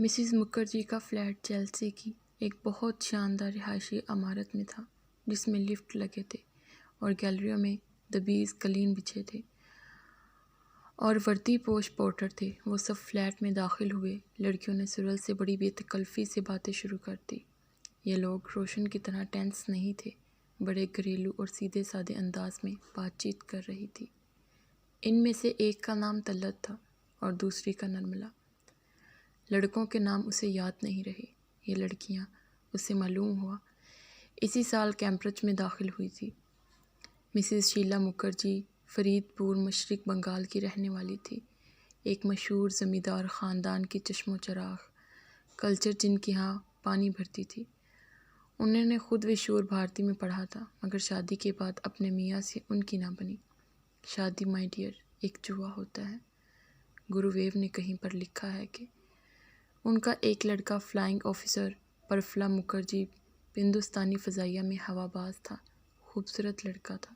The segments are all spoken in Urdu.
مسز مکھرجی کا فلیٹ چیلسی کی ایک بہت شاندار رہائشی عمارت میں تھا، جس میں لفٹ لگے تھے اور گیلریوں میں دبیز قالین بچھے تھے اور وردی پوش پورٹر تھے۔ وہ سب فلیٹ میں داخل ہوئے۔ لڑکیوں نے سرل سے بڑی بے تکلفی سے باتیں شروع کر دی۔ یہ لوگ روشن کی طرح ٹینس نہیں تھے، بڑے گھریلو اور سیدھے سادے انداز میں بات چیت کر رہی تھی۔ ان میں سے ایک کا نام طلعت تھا اور دوسری کا نرملا۔ لڑکوں کے نام اسے یاد نہیں رہے۔ یہ لڑکیاں، اسے معلوم ہوا، اسی سال کیمبرج میں داخل ہوئی تھی۔ مسز شیلا مکھرجی فرید پور مشرق بنگال کی رہنے والی تھی، ایک مشہور زمیندار خاندان کی چشم و چراغ کلچر جن کے ہاں پانی بھرتی تھی۔ انہوں نے خود وشور بھارتی میں پڑھا تھا، مگر شادی کے بعد اپنے میاں سے ان کی نہ بنی۔ شادی مائی ڈیئر ایک جوا ہوتا ہے۔ گروویو نے کہیں پر لکھا ہے کہ ان کا ایک لڑکا فلائنگ آفیسر پرفلا مکھرجی ہندوستانی فضائیہ میں ہوا باز تھا، خوبصورت لڑکا تھا۔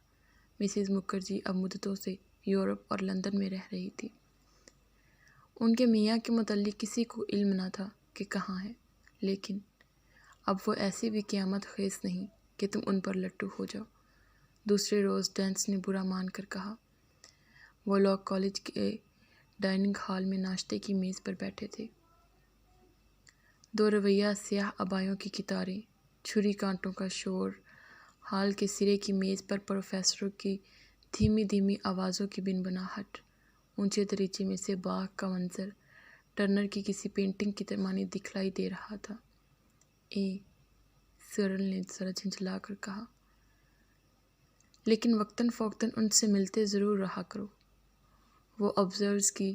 مسز مکھرجی اب مدتوں سے یورپ اور لندن میں رہ رہی تھی۔ ان کے میاں کے متعلق کسی کو علم نہ تھا کہ کہاں ہے، لیکن اب وہ ایسی بھی قیامت خیز نہیں کہ تم ان پر لٹو ہو جاؤ۔ دوسرے روز ڈینس نے برا مان کر کہا۔ وہ لوگ کالج کے ڈائننگ ہال میں ناشتے کی میز پر بیٹھے تھے۔ دو رویہ سیاہ عبایوں کی قطاریں، چھری کانٹوں کا شور، ہال کے سرے کی میز پر پروفیسروں کی دھیمی دھیمی آوازوں کی بنبناہٹ، اونچے دریچے میں سے باغ کا منظر ٹرنر کی کسی پینٹنگ کی مانند دکھلائی دے رہا تھا۔ سرل نے ذرا جھنجھلا کر کہا، لیکن وقتاً فوقتاً ان سے ملتے ضرور رہا کرو۔ وہ آبزرورز کی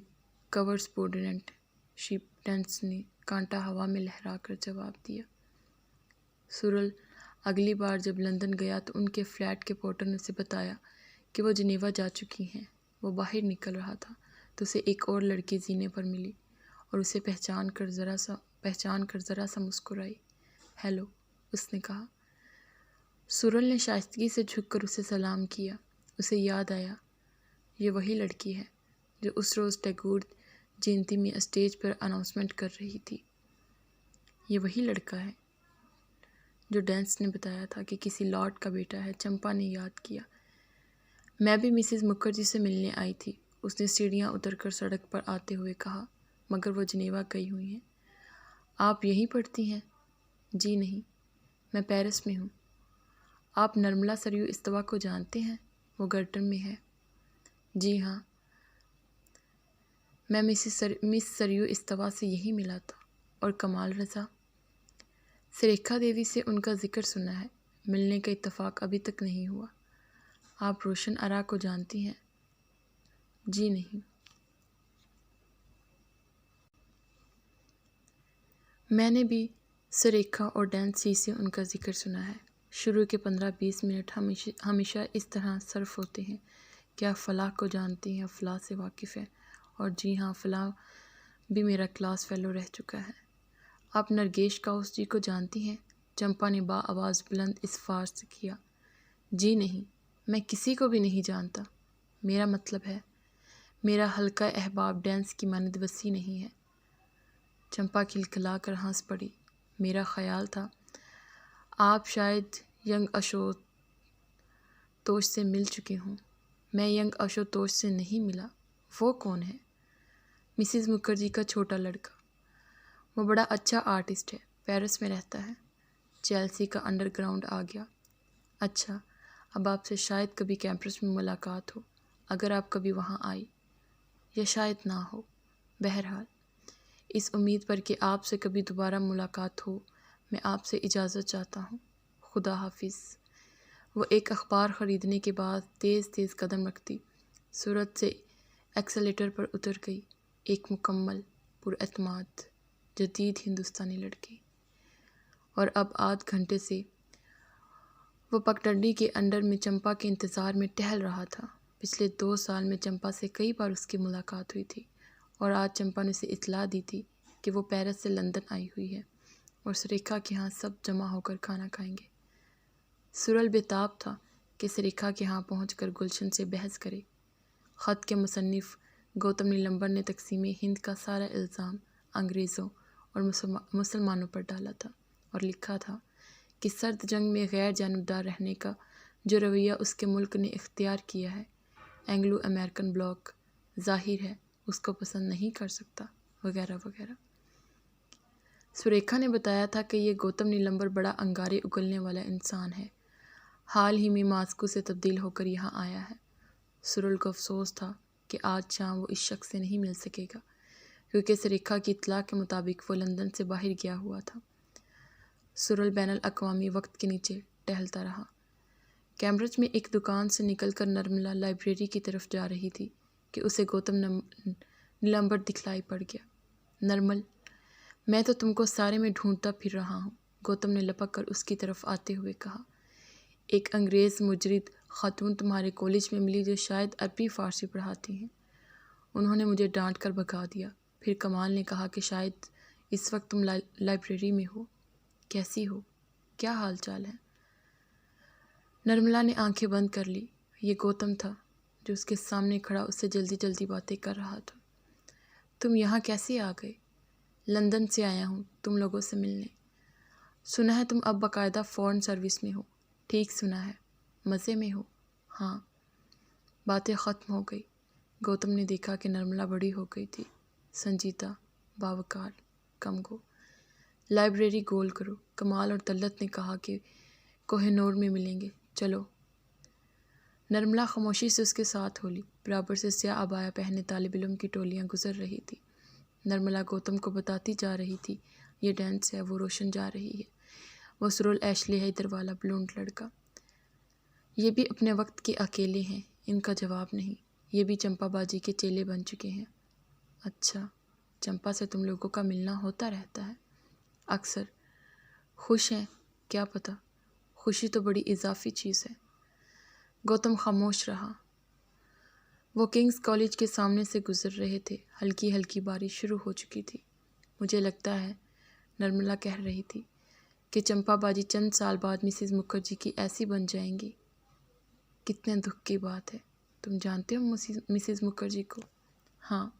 کور سپورٹنٹ شپ ڈینس نے کانٹا ہوا میں لہرا کر جواب دیا۔ سرل اگلی بار جب لندن گیا تو ان کے فلیٹ کے پورٹر نے اسے بتایا کہ وہ جنیوا جا چکی ہیں۔ وہ باہر نکل رہا تھا تو اسے ایک اور لڑکی زینے پر ملی اور اسے پہچان کر ذرا سا مسکرائی۔ ہیلو، اس نے کہا۔ سرل نے شائستگی سے جھک کر اسے سلام کیا۔ اسے یاد آیا، یہ وہی لڑکی ہے جو اس روز ٹیگور جینتی میں اسٹیج پر اناؤنسمنٹ کر رہی تھی۔ یہ وہی لڑکا ہے جو ڈینس نے بتایا تھا کہ کسی لارڈ کا بیٹا ہے۔ چمپا نے یاد کیا۔ میں بھی مسز مکھرجی سے ملنے آئی تھی، اس نے سیڑھیاں اتر کر سڑک پر آتے ہوئے کہا، مگر وہ جنیوا گئی ہوئی ہیں۔ آپ یہیں پڑھتی ہیں؟ جی نہیں، میں پیرس میں ہوں۔ آپ نرملا سریو استوا کو جانتے ہیں؟ وہ گرٹن میں ہے۔ جی ہاں، میں مس سریو استوا سے یہی ملا تھا۔ اور کمال رضا؟ سریکھا دیوی سے ان کا ذکر سنا ہے، ملنے کا اتفاق ابھی تک نہیں ہوا۔ آپ روشن ارا کو جانتی ہیں؟ جی نہیں۔ میں نے بھی سریکھا اور ڈینس سی سے ان کا ذکر سنا ہے۔ شروع کے 15-20 منٹ ہمیشہ اس طرح صرف ہوتے ہیں، کیا فلاں کو جانتی ہیں، فلاں سے واقف ہیں؟ اور جی ہاں، فلاں بھی میرا کلاس فیلو رہ چکا ہے۔ آپ نرگیش کاؤس جی کو جانتی ہیں؟ چمپا نے آواز بلند اسفار سے کیا۔ جی نہیں، میں کسی کو بھی نہیں جانتا۔ میرا مطلب ہے، میرا حلقہ احباب ڈینس کی مانند وسیع نہیں ہے۔ چمپا کھلکھلا کر ہنس پڑی۔ میرا خیال تھا آپ شاید ینگ آشوتوش سے مل چکے ہوں۔ میں ینگ آشوتوش سے نہیں ملا۔ وہ کون ہے؟ مسز مکھرجی کا چھوٹا لڑکا۔ وہ بڑا اچھا آرٹسٹ ہے، پیرس میں رہتا ہے۔ چیلسی کا انڈر گراؤنڈ آ گیا۔ اچھا، اب آپ سے شاید کبھی کیمبرج میں ملاقات ہو، اگر آپ کبھی وہاں آئی، یا شاید نہ ہو۔ بہرحال، اس امید پر کہ آپ سے کبھی دوبارہ ملاقات ہو، میں آپ سے اجازت چاہتا ہوں۔ خدا حافظ۔ وہ ایک اخبار خریدنے کے بعد تیز تیز قدم رکھتی صورت سے ایکسیلیٹر پر اتر گئی، ایک مکمل، پراعتماد، جدید ہندوستانی لڑکی۔ اور اب آدھ گھنٹے سے وہ پگڈنڈی کے انڈر میں چمپا کے انتظار میں ٹہل رہا تھا۔ پچھلے 2 سال میں چمپا سے کئی بار اس کی ملاقات ہوئی تھی، اور آج چمپا نے اسے اطلاع دی تھی کہ وہ پیرس سے لندن آئی ہوئی ہے اور سریکھا کے ہاں سب جمع ہو کر کھانا کھائیں گے۔ سرل بےتاب تھا کہ سریکھا کے ہاں پہنچ کر گلشن سے بحث کرے۔ خط کے مصنف گوتم نیلمبر نے تقسیم ہند کا سارا الزام انگریزوں اور مسلمانوں پر ڈالا تھا، اور لکھا تھا کہ سرد جنگ میں غیر جانبدار رہنے کا جو رویہ اس کے ملک نے اختیار کیا ہے، اینگلو امریکن بلاک ظاہر ہے اس کو پسند نہیں کر سکتا، وغیرہ وغیرہ۔ سریکھا نے بتایا تھا کہ یہ گوتم نیلمبر بڑا انگارے اگلنے والا انسان ہے، حال ہی میں ماسکو سے تبدیل ہو کر یہاں آیا ہے۔ سرل کو افسوس تھا کہ آج شام وہ اس شخص سے نہیں مل سکے گا، کیونکہ سریکھا کی اطلاع کے مطابق وہ لندن سے باہر گیا ہوا تھا۔ سرل بین الاقوامی وقت کے نیچے ٹہلتا رہا۔ کیمبرج میں ایک دکان سے نکل کر نرملا لائبریری کی طرف جا رہی تھی کہ اسے گوتم نیلمبر دکھلائی پڑ گیا۔ نرمل، میں تو تم کو سارے میں ڈھونڈتا پھر رہا ہوں، گوتم نے لپک کر اس کی طرف آتے ہوئے کہا۔ ایک انگریز مجرد خاتون تمہارے کالج میں ملی جو شاید عربی فارسی پڑھاتی ہیں۔ انہوں نے مجھے ڈانٹ کر بھگا دیا۔ پھر کمال نے کہا کہ شاید اس وقت تم لائبریری میں ہو۔ کیسی ہو؟ کیا حال چال ہے؟ نرملا نے آنکھیں بند کر لی۔ یہ گوتم تھا جو اس کے سامنے کھڑا اس سے جلدی جلدی باتیں کر رہا تھا۔ تم یہاں کیسے آ گئے؟ لندن سے آیا ہوں تم لوگوں سے ملنے۔ سنا ہے تم اب باقاعدہ فورن سروس میں ہو۔ ٹھیک سنا ہے۔ مزے میں ہو؟ ہاں۔ باتیں ختم ہو گئی۔ گوتم نے دیکھا کہ نرملا بڑی ہو گئی تھی، سنجیدہ، باوقار، کم گو۔ لائبریری گول کرو۔ کمال اور دلت نے کہا کہ کوہ نور میں ملیں گے، چلو۔ نرملا خاموشی سے اس کے ساتھ ہو لی۔ برابر سے سیاہ عبایا پہنے طالب علم کی ٹولیاں گزر رہی تھی۔ نرملا گوتم کو بتاتی جا رہی تھی، یہ ڈینس ہے، وہ روشن جا رہی ہے، وہ سرول ایشلی ہے، ادھر والا بلونڈ لڑکا۔ یہ بھی اپنے وقت کے اکیلے ہیں، ان کا جواب نہیں، یہ بھی چمپا باجی کے چیلے بن چکے ہیں۔ اچھا، چمپا سے تم لوگوں کا ملنا ہوتا رہتا ہے؟ اکثر۔ خوش ہیں؟ کیا پتہ، خوشی تو بڑی اضافی چیز ہے۔ گوتم خاموش رہا۔ وہ کنگز کالج کے سامنے سے گزر رہے تھے، ہلکی ہلکی بارش شروع ہو چکی تھی۔ مجھے لگتا ہے، نرملا کہہ رہی تھی، کہ چمپا باجی چند سال بعد مسز مکھرجی کی ایسی بن جائیں گی۔ کتنے دکھ کی بات ہے۔ تم جانتے ہو مسز مکھرجی کو؟ ہاں۔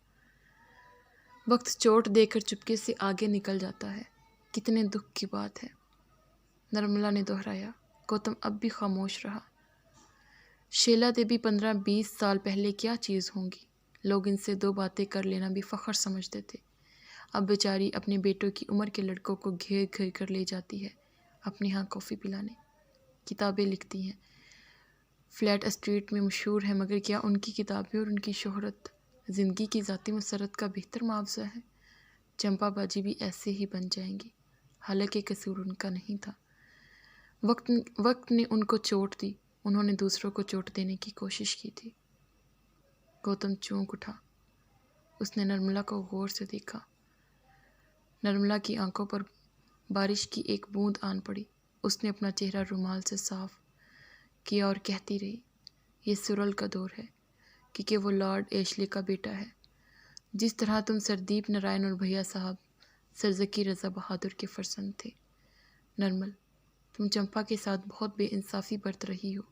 وقت چوٹ دے کر چپکے سے آگے نکل جاتا ہے۔ کتنے دکھ کی بات ہے، نرملا نے دہرایا۔ گوتم اب بھی خاموش رہا۔ شیلا دیوی 15-20 سال پہلے کیا چیز ہوں گی، لوگ ان سے دو باتیں کر لینا بھی فخر سمجھتے تھے۔ اب بیچاری اپنے بیٹوں کی عمر کے لڑکوں کو گھیر گھیر کر لے جاتی ہے اپنے ہاں کافی پلانے، کتابیں لکھتی ہیں، فلیٹ اسٹریٹ میں مشہور ہے، مگر کیا ان کی کتابیں اور ان کی شہرت زندگی کی ذاتی مسرت کا بہتر معاوضہ ہے؟ چمپا باجی بھی ایسے ہی بن جائیں گی، حالانکہ قصور ان کا نہیں تھا۔ وقت نے ان کو چوٹ دی، انہوں نے دوسروں کو چوٹ دینے کی کوشش کی تھی۔ گوتم چونک اٹھا۔ اس نے نرملا کو غور سے دیکھا۔ نرملا کی آنکھوں پر بارش کی ایک بوند آن پڑی۔ اس نے اپنا چہرہ رومال سے صاف کیا اور کہتی رہی، یہ سرل کا دور ہے، کیونکہ وہ لارڈ ایشلے کا بیٹا ہے، جس طرح تم سردیپ نارائن اور بھیا صاحب سرزکی رضا بہادر کے فرزند تھے۔ نرمل، تم چمپا کے ساتھ بہت بے انصافی برت رہی ہو،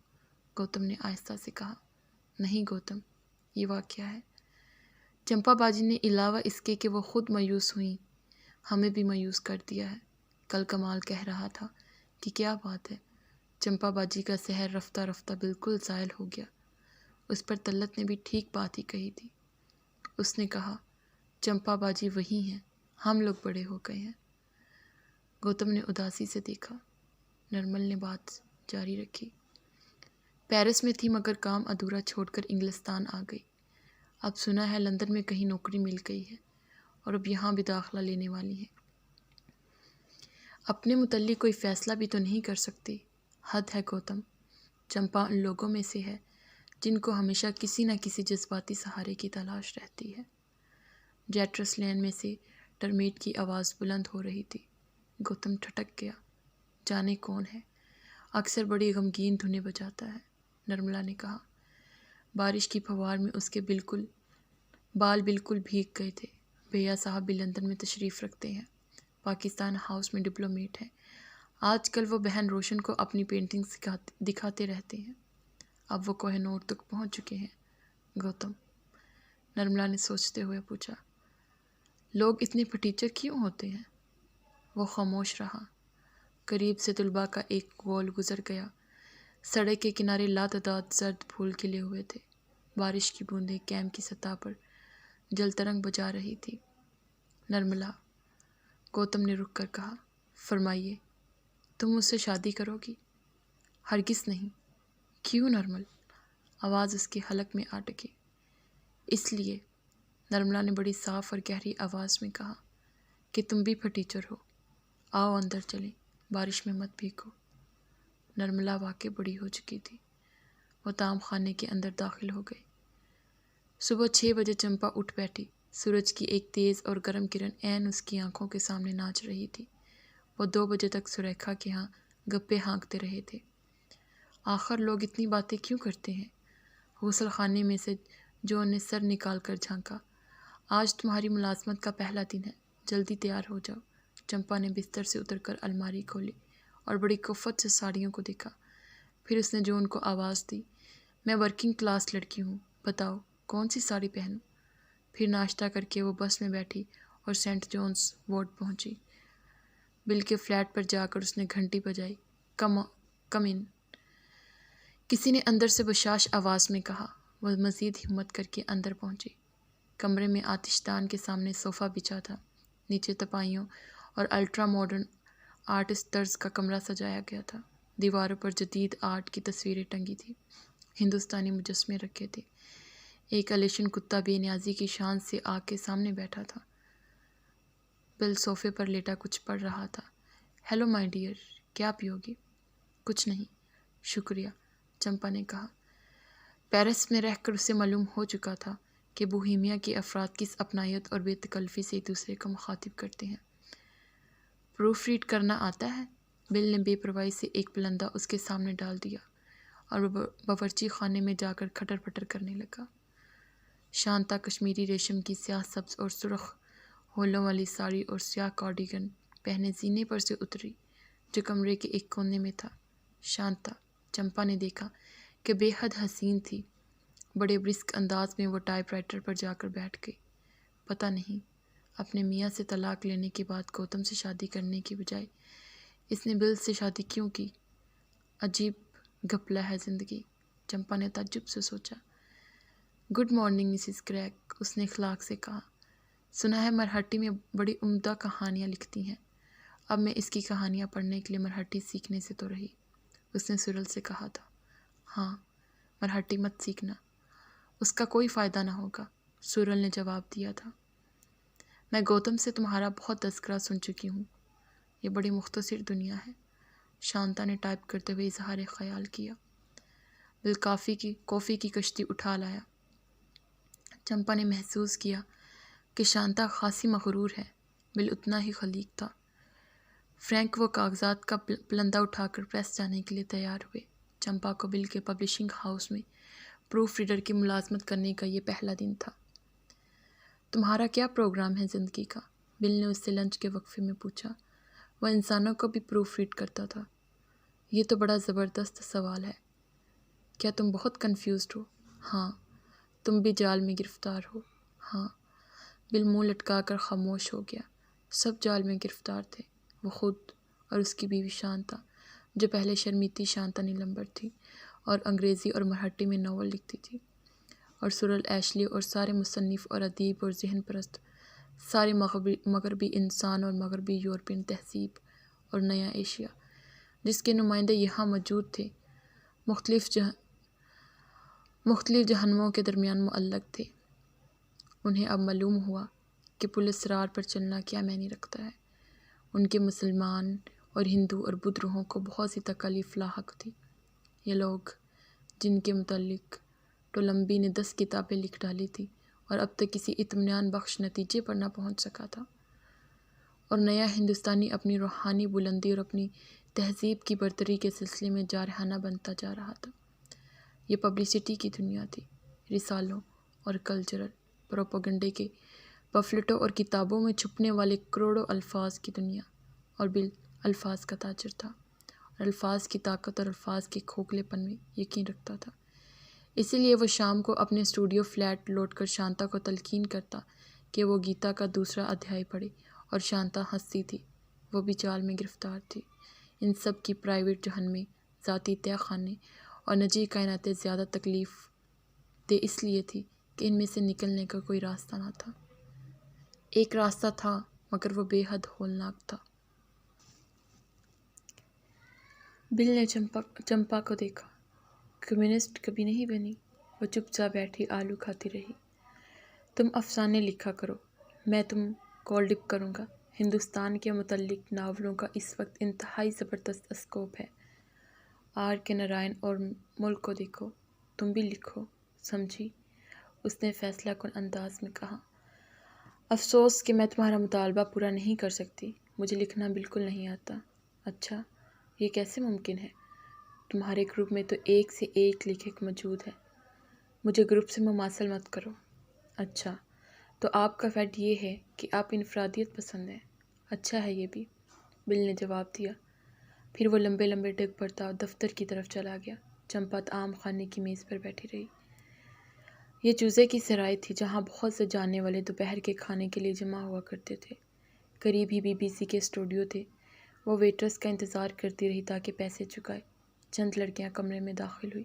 گوتم نے آہستہ سے کہا۔ نہیں گوتم، یہ واقعہ ہے۔ چمپا باجی نے علاوہ اس کے کہ وہ خود مایوس ہوئیں، ہمیں بھی مایوس کر دیا ہے۔ کل کمال کہہ رہا تھا کہ کیا بات ہے، چمپا باجی کا سحر رفتہ رفتہ بالکل زائل ہو گیا۔ اس پر طلت نے بھی ٹھیک بات ہی کہی تھی۔ اس نے کہا، چمپا باجی وہی ہیں، ہم لوگ بڑے ہو گئے ہیں۔ گوتم نے اداسی سے دیکھا۔ نرمل نے بات جاری رکھی۔ پیرس میں تھی مگر کام ادھورا چھوڑ کر انگلستان آ گئی۔ اب سنا ہے لندن میں کہیں نوکری مل گئی ہے اور اب یہاں بھی داخلہ لینے والی ہے۔ اپنے متعلق کوئی فیصلہ بھی تو نہیں کر سکتی۔ حد ہے گوتم، چمپا ان لوگوں میں سے ہے جن کو ہمیشہ کسی نہ کسی جذباتی سہارے کی تلاش رہتی ہے۔ جیٹرس لین میں سے ٹرمیٹ کی آواز بلند ہو رہی تھی۔ گوتم ٹھٹک گیا۔ جانے کون ہے، اکثر بڑی غمگین دھنیں بجاتا ہے، نرملا نے کہا۔ بارش کی پھوار میں اس کے بال بالکل بھیگ گئے تھے۔ بھیا صاحب بھی لندن میں تشریف رکھتے ہیں، پاکستان ہاؤس میں ڈپلومیٹ ہیں۔ آج کل وہ بہن روشن کو اپنی پینٹنگ دکھاتے رہتے ہیں۔ اب وہ کوہ نور تک پہنچ چکے ہیں۔ گوتم، نرملا نے سوچتے ہوئے پوچھا۔ لوگ اتنے پھٹیچر کیوں ہوتے ہیں؟ وہ خاموش رہا۔ قریب سے طلباء کا ایک گول گزر گیا۔ سڑک کے کنارے لاتعداد زرد پھول کھلے ہوئے تھے۔ بارش کی بوندیں کیمپ کی سطح پر جل ترنگ بجا رہی تھی۔ نرملا، گوتم نے رک کر کہا، فرمائیے، تم مجھ سے شادی کرو گی؟ ہرگز نہیں۔ کیوں نرمل؟ آواز اس کے حلق میں آ ٹکی۔ اس لیے، نرملا نے بڑی صاف اور گہری آواز میں کہا، کہ تم بھی پھٹیچر ہو۔ آؤ اندر چلیں، بارش میں مت بھیگو۔ نرملا واقعی بڑی ہو چکی تھی۔ وہ طعام خانے کے اندر داخل ہو گئی۔ صبح 6 بجے چمپا اٹھ بیٹھی۔ سورج کی ایک تیز اور گرم کرن عین اس کی آنکھوں کے سامنے ناچ رہی تھی۔ وہ 2 بجے تک سریکھا کے ہاں گپے ہانکتے رہے تھے۔ آخر لوگ اتنی باتیں کیوں کرتے ہیں؟ غسل خانے میں سے جون نے سر نکال کر جھانکا۔ آج تمہاری ملازمت کا پہلا دن ہے، جلدی تیار ہو جاؤ۔ چمپا نے بستر سے اتر کر الماری کھولی اور بڑی کفت سے ساڑیوں کو دیکھا۔ پھر اس نے جون کو آواز دی، میں ورکنگ کلاس لڑکی ہوں، بتاؤ کون سی ساڑی پہنوں؟ پھر ناشتہ کر کے وہ بس میں بیٹھی اور سینٹ جونز وارڈ پہنچی۔ بل کے فلیٹ پر جا کر اس نے گھنٹی بجائی۔ کم ان۔ کسی نے اندر سے بشاش آواز میں کہا۔ وہ مزید ہمت کر کے اندر پہنچی۔ کمرے میں آتش دان کے سامنے صوفہ بچھا تھا۔ نیچے تپائیوں اور الٹرا ماڈرن آرٹسٹ طرز کا کمرہ سجایا گیا تھا۔ دیواروں پر جدید آرٹ کی تصویریں ٹنگی تھیں۔ ہندوستانی مجسمے رکھے تھے۔ ایک الیشن کتا بے نیازی کی شان سے آگ کے سامنے بیٹھا تھا۔ بل صوفے پر لیٹا کچھ پڑھ رہا تھا۔ ہیلو مائی ڈیئر، کیا پیو گی؟ کچھ نہیں، شکریہ، چمپا نے کہا۔ پیرس میں رہ کر اسے معلوم ہو چکا تھا کہ بوہیمیا کے افراد کس اپنائیت اور بے تکلفی سے ایک دوسرے کو مخاطب کرتے ہیں۔ پروف ریڈ کرنا آتا ہے؟ بل نے بے پرواہی سے ایک پلندہ اس کے سامنے ڈال دیا اور وہ باورچی خانے میں جا کر کھٹر پٹر کرنے لگا۔ شانتا کشمیری ریشم کی سیاہ سبز اور سرخ ہولوں والی ساڑی اور سیاہ کارڈیگن پہنے زینے پر سے اتری، جو کمرے کے ایک کونے میں تھا۔ شانتا، چمپا نے دیکھا کہ بے حد حسین تھی۔ بڑے برسک انداز میں وہ ٹائپ رائٹر پر جا کر بیٹھ گئی۔ پتہ نہیں اپنے میاں سے طلاق لینے کے بعد گوتم سے شادی کرنے کی بجائے اس نے بل سے شادی کیوں کی؟ عجیب گھپلا ہے زندگی، چمپا نے تعجب سے سوچا۔ گڈ مارننگ مسز کریگ، اس نے اخلاق سے کہا۔ سنا ہے مرہٹی میں بڑی عمدہ کہانیاں لکھتی ہیں۔ اب میں اس کی کہانیاں پڑھنے کے لیے مرہٹی سیکھنے سے تو رہی، اس نے سرل سے کہا تھا۔ ہاں، مرہٹی مت سیکھنا، اس کا کوئی فائدہ نہ ہوگا، سرل نے جواب دیا تھا۔ میں گوتم سے تمہارا بہت تذکرہ سن چکی ہوں، یہ بڑی مختصر دنیا ہے، شانتا نے ٹائپ کرتے ہوئے اظہار خیال کیا۔ بل کافی کی کشتی اٹھا لایا۔ چمپا نے محسوس کیا کہ شانتا خاصی مغرور ہے، بل اتنا ہی خلیق تھا۔ فرینک وہ کاغذات کا پلندہ اٹھا کر پریس جانے کے لیے تیار ہوئے۔ چمپا کو بل کے پبلشنگ ہاؤس میں پروف ریڈر کی ملازمت کرنے کا یہ پہلا دن تھا۔ تمہارا کیا پروگرام ہے زندگی کا؟ بل نے اس سے لنچ کے وقفے میں پوچھا۔ وہ انسانوں کو بھی پروف ریڈ کرتا تھا۔ یہ تو بڑا زبردست سوال ہے۔ کیا تم بہت کنفیوزڈ ہو؟ ہاں۔ تم بھی جال میں گرفتار ہو؟ ہاں۔ بل منہ لٹکا کر خاموش ہو گیا۔ سب جال میں گرفتار تھے، وہ خود اور اس کی بیوی شانتا، جو پہلے شرمیتی شانتا نیلمبر تھی اور انگریزی اور مرہٹی میں ناول لکھتی تھی، اور سرل ایشلی اور سارے مصنف اور ادیب اور ذہن پرست، سارے مغربی انسان اور مغربی یورپین تہذیب اور نیا ایشیا، جس کے نمائندے یہاں موجود تھے، مختلف جہنموں کے درمیان معلق تھے۔ انہیں اب معلوم ہوا کہ پل اسرار پر چلنا کیا معنی رکھتا ہے۔ ان کے مسلمان اور ہندو اور بدھ روحوں کو بہت سی تکالیف لاحق تھی۔ یہ لوگ جن کے متعلق ٹولمبی نے 10 کتابیں لکھ ڈالی تھی اور اب تک کسی اطمینان بخش نتیجے پر نہ پہنچ سکا تھا، اور نیا ہندوستانی اپنی روحانی بلندی اور اپنی تہذیب کی برتری کے سلسلے میں جارحانہ بنتا جا رہا تھا۔ یہ پبلسٹی کی دنیا تھی، رسالوں اور کلچرل پروپیگنڈے کے پفلٹوں اور کتابوں میں چھپنے والے کروڑوں الفاظ کی دنیا، اور بل الفاظ کا تاجر تھا، اور الفاظ کی طاقت اور الفاظ کے کھوکھلے پن میں یقین رکھتا تھا۔ اسی لیے وہ شام کو اپنے اسٹوڈیو فلیٹ لوٹ کر شانتا کو تلقین کرتا کہ وہ گیتا کا دوسرا ادھیائے پڑھے، اور شانتا ہنستی تھی، وہ بھی جال میں گرفتار تھی۔ ان سب کی پرائیویٹ جہنمیں، ذاتی تہہ خانے اور نجی کائناتیں زیادہ تکلیف دہ اس لیے تھی کہ ان میں سے نکلنے کا کوئی راستہ نہ تھا۔ ایک راستہ تھا، مگر وہ بے حد ہولناک تھا۔ بل نے چمپا کو دیکھا۔ کمیونسٹ کبھی نہیں بنی۔ وہ چپ چاپ بیٹھی آلو کھاتی رہی۔ تم افسانے لکھا کرو، میں تم کال ڈپ کروں گا۔ ہندوستان کے متعلق ناولوں کا اس وقت انتہائی زبردست اسکوپ ہے۔ آر کے نارائن اور ملک کو دیکھو، تم بھی لکھو، سمجھی؟ اس نے فیصلہ کن انداز میں کہا۔ افسوس کہ میں تمہارا مطالبہ پورا نہیں کر سکتی، مجھے لکھنا بالکل نہیں آتا۔ اچھا، یہ کیسے ممکن ہے؟ تمہارے گروپ میں تو ایک سے ایک لیکھک موجود ہے، مجھے گروپ سے مماثل مت کرو۔ اچھا، تو آپ کا فیٹ یہ ہے کہ آپ انفرادیت پسند ہیں۔ اچھا ہے یہ بھی، بل نے جواب دیا۔ پھر وہ لمبے لمبے ڈگ پڑتا دفتر کی طرف چلا گیا۔ چمپا عام خانے کی میز پر بیٹھی رہی۔ یہ چوزے کی سرائے تھی جہاں بہت سے جانے والے دوپہر کے کھانے کے لیے جمع ہوا کرتے تھے۔ قریب ہی BBC کے اسٹوڈیو تھے۔ وہ ویٹرس کا انتظار کرتی رہی تاکہ پیسے چکائے۔ چند لڑکیاں کمرے میں داخل ہوئی،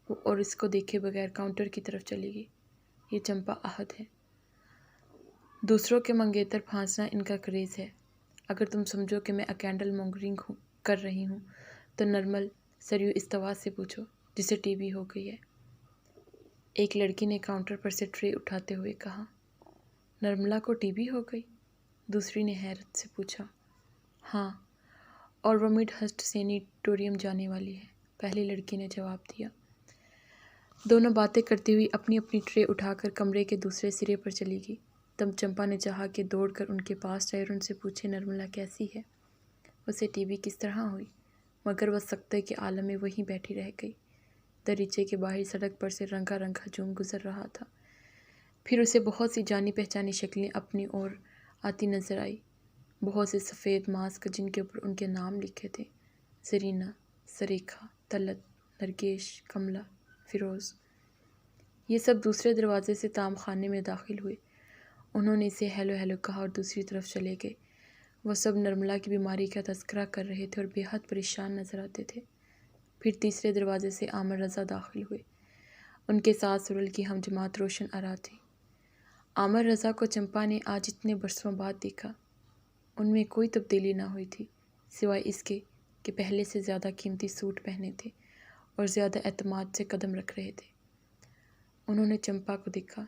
وہ اور اس کو دیکھے بغیر کاؤنٹر کی طرف چلی گئی۔ یہ چمپا احد ہے۔ دوسروں کے منگیتر پھانسنا ان کا کریز ہے۔ اگر تم سمجھو کہ میں اکینڈل مونگرنگ کر رہی ہوں تو نرمل سریو استوا سے پوچھو، جسے TB ہو گئی ہے۔ ایک لڑکی نے کاؤنٹر پر سے ٹرے اٹھاتے ہوئے کہا۔ نرملا کو TB ہو گئی؟ دوسری نے حیرت سے پوچھا۔ ہاں، اور وہ مڈ ہسٹ سینیٹوریم جانے والی ہے، پہلی لڑکی نے جواب دیا۔ دونوں باتیں کرتی ہوئی اپنی اپنی ٹرے اٹھا کر کمرے کے دوسرے سرے پر چلی گئی۔ تب چمپا نے چاہا کہ دوڑ کر ان کے پاس جائے اور ان سے پوچھے نرملا کیسی ہے، اسے TB کس طرح ہوئی، مگر وہ سکتے کے عالم میں وہیں بیٹھی رہ گئی۔ دریچے کے باہر سڑک پر سے رنگا رنگ ہجوم گزر رہا تھا۔ پھر اسے بہت سی جانی پہچانی شکلیں اپنی اور آتی نظر آئی، بہت سے سفید ماسک جن کے اوپر ان کے نام لکھے تھے، زرینہ، سریکھا، طلعت، نرگیش، کملا، فیروز۔ یہ سب دوسرے دروازے سے تام خانے میں داخل ہوئے۔ انہوں نے اسے ہیلو ہیلو کہا اور دوسری طرف چلے گئے۔ وہ سب نرملا کی بیماری کا تذکرہ کر رہے تھے اور بے حد پریشان نظر آتے تھے۔ پھر تیسرے دروازے سے عامر رضا داخل ہوئے۔ ان کے ساتھ سرل کی ہم جماعت روشن آرا تھی۔ عامر رضا کو چمپا نے آج اتنے برسوں بعد دیکھا۔ ان میں کوئی تبدیلی نہ ہوئی تھی، سوائے اس کے کہ پہلے سے زیادہ قیمتی سوٹ پہنے تھے اور زیادہ اعتماد سے قدم رکھ رہے تھے۔ انہوں نے چمپا کو دیکھا،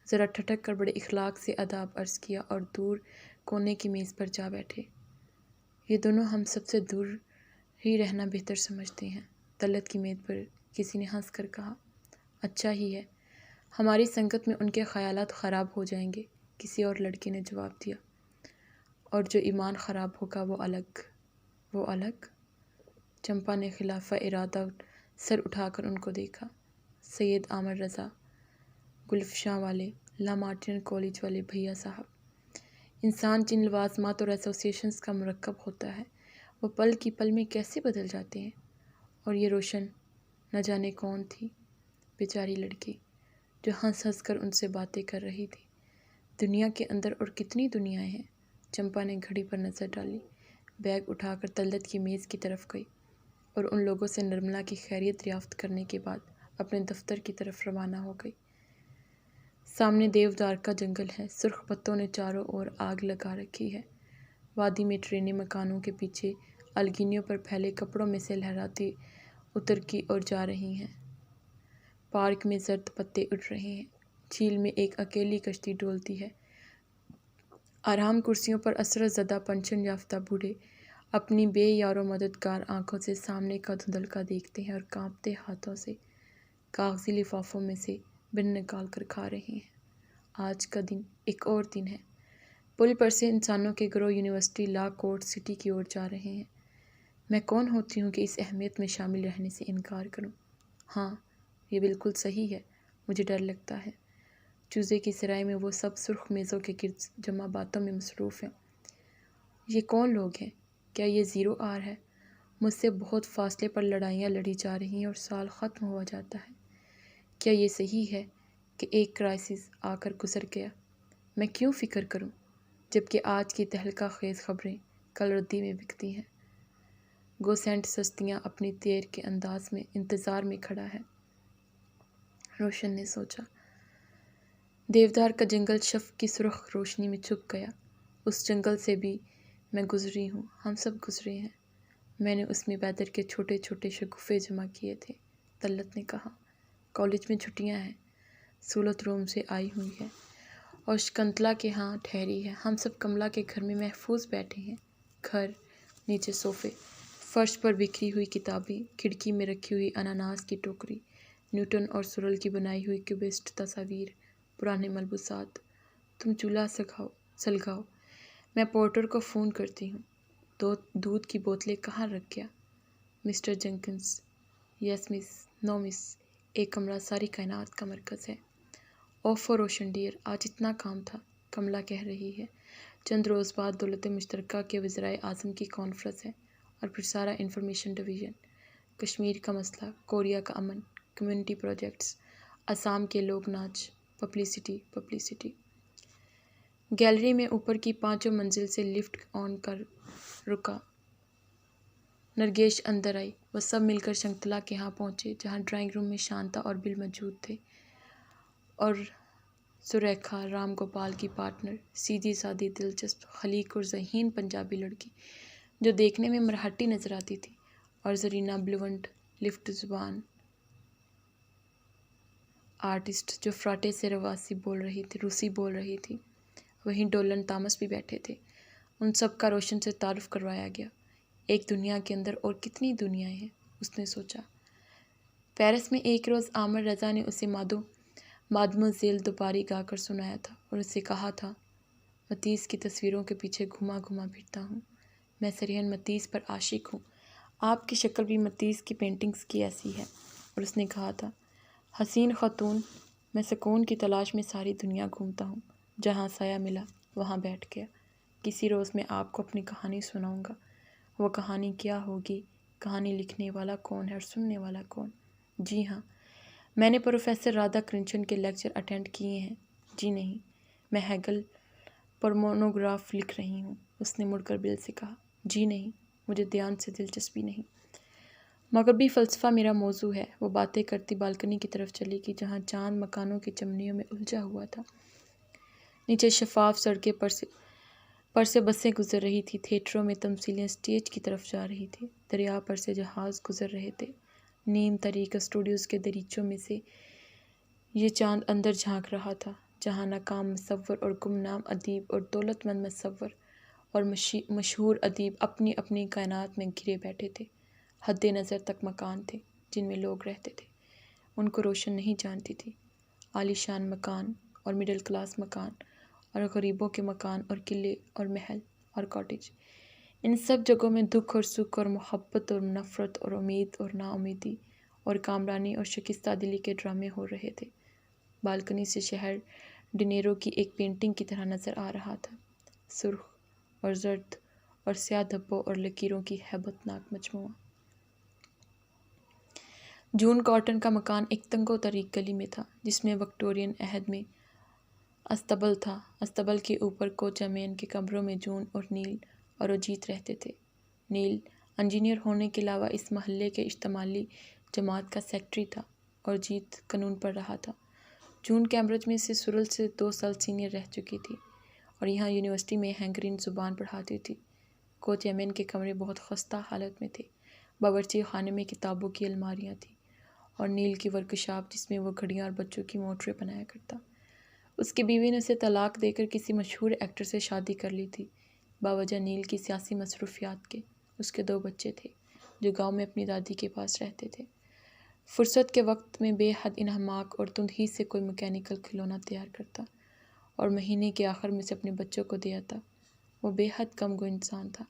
ذرا ٹھٹک کر بڑے اخلاق سے آداب عرض کیا اور دور کونے کی میز پر جا بیٹھے۔ یہ دونوں ہم سب سے دور ہی رہنا بہتر سمجھتے ہیں، طلعت کی میز پر کسی نے ہنس کر کہا۔ اچھا ہی ہے، ہماری سنگت میں ان کے خیالات خراب ہو جائیں گے، کسی اور لڑکی نے جواب دیا۔ اور جو ایمان خراب ہوگا وہ الگ۔ وہ الگ؟ چمپا نے خلاف ارادہ سر اٹھا کر ان کو دیکھا۔ سید عامر رضا، گلفشاں والے، لا مارٹن کالج والے بھیا صاحب، انسان جن لوازمات اور ایسوسیشنز کا مرکب ہوتا ہے وہ پل کی پل میں کیسے بدل جاتے ہیں۔ اور یہ روشن نہ جانے کون تھی، بیچاری لڑکی جو ہنس ہنس کر ان سے باتیں کر رہی تھی۔ دنیا کے اندر اور کتنی دنیایں ہیں۔ چمپا نے گھڑی پر نظر ڈالی، بیگ اٹھا کر طلعت کی میز کی طرف گئی اور ان لوگوں سے نرملا کی خیریت دریافت کرنے کے بعد اپنے دفتر کی طرف روانہ ہو گئی۔ سامنے دیودار کا جنگل ہے، سرخ پتوں نے چاروں اور آگ لگا رکھی ہے۔ وادی میں ٹرینیں مکانوں کے پیچھے الگینیوں پر پھیلے کپڑوں میں سے لہراتی اتر کی اور جا رہی ہیں۔ پارک میں زرد پتے اڑ رہے ہیں، جھیل میں ایک اکیلی کشتی ڈولتی ہے۔ آرام کرسیوں پر اثرت زدہ پنشن یافتہ بوڑھے اپنی بے یار و مددگار آنکھوں سے سامنے کا دھندلکا دیکھتے ہیں اور کانپتے ہاتھوں سے کاغذی لفافوں میں سے بن نکال کر کھا رہے ہیں۔ آج کا دن ایک اور دن ہے۔ پل پر سے انسانوں کے گروہ یونیورسٹی لا کورٹ سٹی کی اور جا رہے ہیں۔ میں کون ہوتی ہوں کہ اس اہمیت میں شامل رہنے سے انکار کروں؟ ہاں، یہ بالکل صحیح ہے، مجھے ڈر لگتا ہے۔ چوزے کی سرائے میں وہ سب سرخ میزوں کے گرد جمع باتوں میں مصروف ہیں۔ یہ کون لوگ ہیں؟ کیا یہ 0R ہے؟ مجھ سے بہت فاصلے پر لڑائیاں لڑی جا رہی ہیں اور سال ختم ہوا جاتا ہے۔ کیا یہ صحیح ہے کہ ایک کرائسس آ کر گزر گیا؟ میں کیوں فکر کروں جبکہ آج کی تہلکہ خیز خبریں کل ردی میں بکتی ہیں۔ گوسینٹ سستیاں اپنی تیر کے انداز میں انتظار میں کھڑا ہے۔ روشن نے سوچا۔ دیودار کا جنگل شفق کی سرخ روشنی میں چھپ گیا۔ اس جنگل سے بھی میں گزری ہوں، ہم سب گزرے ہیں۔ میں نے اس میں ویدر کے چھوٹے چھوٹے شگوفے جمع کیے تھے۔ طلعت نے کہا۔ کالج میں چھٹیاں ہیں، سولت روم سے آئی ہوئی ہے اور شکنتلا کے ہاں ٹھہری ہے۔ ہم سب کملا کے گھر میں محفوظ بیٹھے ہیں۔ گھر، نیچے صوفے، فرش پر بکھری ہوئی کتابیں، کھڑکی میں رکھی ہوئی اناناس کی ٹوکری، نیوٹن اور سورل کی بنائی ہوئی کیوبسٹ تصاویر، پرانے ملبوسات۔ تم چولہا سلگاؤ، میں پورٹر کو فون کرتی ہوں۔ دودھ کی بوتلیں کہاں رکھ گیا؟ Mister Jenkins. یس مس، نو مس، ایک کمرہ ساری کائنات کا مرکز ہے۔ اوفو روشن ڈیئر، آج اتنا کام تھا، کملا کہہ رہی ہے۔ چند روز بعد دولت مشترکہ کے وزرائے اعظم کی کانفرنس ہے اور پھر سارا انفارمیشن ڈویژن، کشمیر کا مسئلہ، کوریا کا امن، کمیونٹی پروجیکٹس، آسام کے لوک ناچ، پبلسٹی پبلسٹی۔ گیلری میں اوپر کی 5 منزل سے لفٹ آن کر رکا۔ نرگیش اندر آئی۔ وہ سب مل کر شکنتلا کے ہاں پہنچے جہاں ڈرائنگ روم میں شانتا اور بل موجود تھے اور سریکھا، رام گوپال کی پارٹنر، سیدھی سادھی دلچسپ خلیق اور ذہین پنجابی لڑکی جو دیکھنے میں مرہٹی نظر آتی تھی، اور زرینہ بلونٹ لفٹ زبان آرٹسٹ جو فراٹے سے روسی بول رہی تھی۔ وہیں ڈولن تامس بھی بیٹھے تھے۔ ان سب کا روشن سے تعارف کروایا گیا۔ ایک دنیا کے اندر اور کتنی دنیایں ہیں، اس نے سوچا۔ پیرس میں ایک روز عامر رضا نے اسے مادموزیل دوپاری گا کر سنایا تھا اور اسے کہا تھا، متیس کی تصویروں کے پیچھے گھما گھما پھرتا ہوں، میں سرین متیس پر عاشق ہوں، آپ کی شکل بھی متیس کی پینٹنگز کی ایسی ہے۔ اور اس نے کہا تھا، حسین خاتون، میں سکون کی تلاش میں ساری دنیا گھومتا ہوں، جہاں سایہ ملا وہاں بیٹھ گیا، کسی روز میں آپ کو اپنی کہانی سناؤں گا۔ وہ کہانی کیا ہوگی؟ کہانی لکھنے والا کون ہے اور سننے والا کون؟ جی ہاں، میں نے پروفیسر رادھا کرشنن کے لیکچر اٹینڈ کیے ہیں۔ جی نہیں، میں ہیگل پر مونوگراف لکھ رہی ہوں، اس نے مڑ کر بل سے کہا۔ جی نہیں، مجھے دھیان سے دلچسپی نہیں، مغربی فلسفہ میرا موضوع ہے۔ وہ باتیں کرتی بالکنی کی طرف چلی گئی جہاں چاند مکانوں کی چمنیوں میں الجھا ہوا تھا۔ نیچے شفاف سڑکیں پر سے بسیں گزر رہی تھی، تھیٹروں میں تمثیلیں اسٹیج کی طرف جا رہی تھی، دریا پر سے جہاز گزر رہے تھے۔ نیم تاریک اسٹوڈیوز کے دریچوں میں سے یہ چاند اندر جھانک رہا تھا، جہاں ناکام مصور اور گمنام ادیب اور دولت مند مصور اور مشہور ادیب اپنی اپنی کائنات میں گھرے بیٹھے تھے۔ حد نظر تک مکان تھے جن میں لوگ رہتے تھے، ان کو روشن نہیں جانتی تھی۔ عالی شان مکان اور مڈل کلاس مکان اور غریبوں کے مکان اور قلعے اور محل اور کاٹیج، ان سب جگہوں میں دکھ اور سکھ اور محبت اور نفرت اور امید اور نا امیدی اور کامرانی اور شکستہ دلی کے ڈرامے ہو رہے تھے۔ بالکنی سے شہر ڈنیرو کی ایک پینٹنگ کی طرح نظر آ رہا تھا، سرخ اور زرد اور سیاہ دھبوں اور لکیروں کی ہیبت ناک مجموعہ۔ جون کاٹن کا مکان ایک تنگ و تاریک گلی میں تھا جس میں وکٹورین عہد میں استبل تھا۔ استبل کے اوپر کوچا مین کے کمروں میں جون اور نیل اور اجیت رہتے تھے۔ نیل انجینئر ہونے کے علاوہ اس محلے کے اجتماعی جماعت کا سیکرٹری تھا اور اجیت قانون پڑھ رہا تھا۔ جون کیمبرج میں سے سورل سے 2 سال سینئر رہ چکی تھی اور یہاں یونیورسٹی میں ہنگرین زبان پڑھاتی تھی۔ کوچا مین کے کمرے بہت خستہ حالت میں تھے، باورچی خانے میں کتابوں کی الماریاں تھیں اور نیل کی ورکشاپ جس میں وہ گھڑیاں اور بچوں کی موٹریں بنایا کرتا۔ اس کی بیوی نے اسے طلاق دے کر کسی مشہور ایکٹر سے شادی کر لی تھی۔ باوجہ نیل کی سیاسی مصروفیات کے اس کے 2 بچے تھے جو گاؤں میں اپنی دادی کے پاس رہتے تھے۔ فرصت کے وقت میں بے حد انہماک اور تند ہی سے کوئی مکینیکل کھلونا تیار کرتا اور مہینے کے آخر میں سے اپنے بچوں کو دے آتا۔ وہ بے حد غم گو انسان تھا۔